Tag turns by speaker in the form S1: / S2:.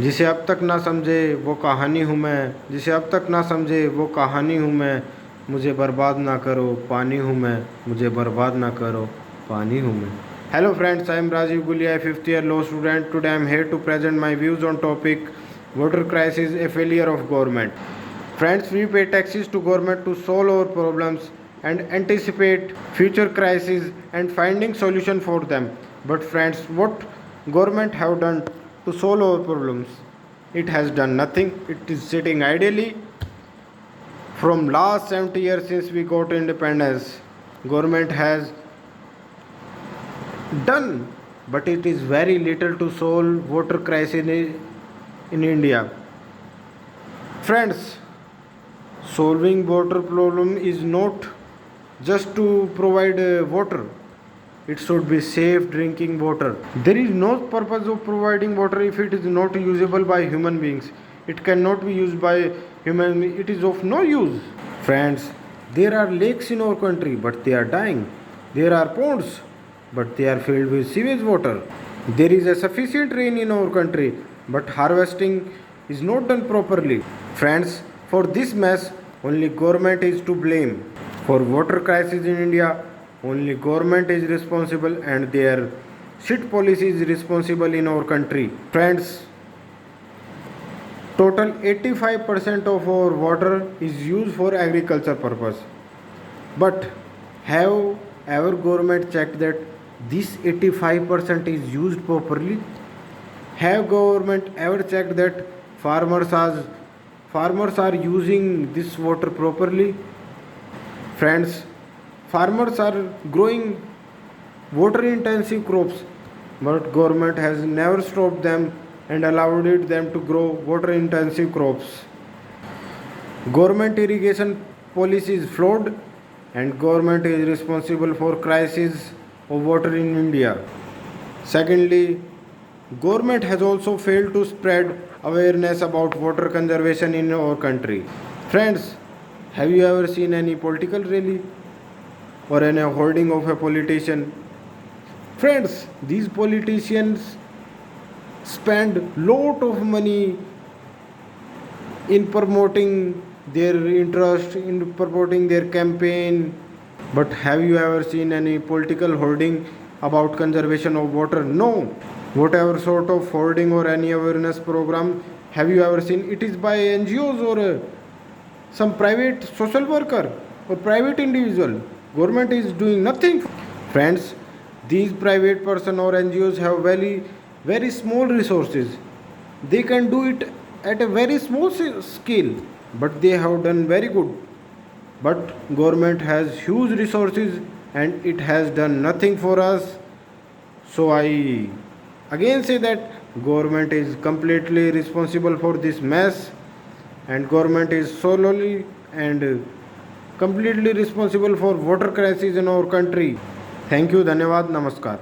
S1: जिसे अब तक ना समझे वो कहानी हूँ मैं, जिसे अब तक ना समझे वो कहानी हूँ मैं, मुझे बर्बाद ना करो पानी हूँ मैं, मुझे बर्बाद ना करो पानी हूँ मैं. Hello friends, I am Rajiv Gulia, a fifth year law student. Today I am here to present my views on topic water crisis, a failure of government. Friends, we pay taxes to government to solve our problems and anticipate future crises and finding solution for them. But friends, what government have done to solve our problems? It has done nothing. It is sitting idly from last 70 years since we got independence. Government has done, but it is very little to solve water crisis in India. Friends, solving water problem is not just to provide water. It should be safe drinking water. There is no purpose of providing water if it is not usable by human beings. It cannot be used by human. It is of no use. Friends, there are lakes in our country, but they are dying. There are ponds, but they are filled with sewage water. There is a sufficient rain in our country, but harvesting is not done properly. Friends, for this mess, only government is to blame. For water crisis in India, only government is responsible and their shit policy is responsible in our country. Friends, total 85% of our water is used for agriculture purpose. But have ever government checked that this 85% is used properly? Have government ever checked that farmers are farmers are using this water properly? Friends, farmers are growing water intensive crops, but government has never stopped them and allowed them to grow water intensive crops. Government irrigation policy is flawed and government is responsible for crisis of water in India. Secondly, government has also failed to spread awareness about water conservation in our country. Friends, have you ever seen any political rally or any holding of a politician? Friends, these politicians spend lot of money in promoting their interest, in promoting their campaign. But have you ever seen any political hoarding about conservation of water? No. Whatever sort of hoarding or any awareness program have you ever seen? It is by NGOs or some private social worker or private individual. Government is doing nothing. Friends, these private person or NGOs have very small resources. They can do it at a very small scale, but they have done very good. But government has huge resources and it has done nothing for us. So I again say that government is completely responsible for this mess and government is solely and completely responsible for water crisis in our country. Thank you. धन्यवाद. नमस्कार.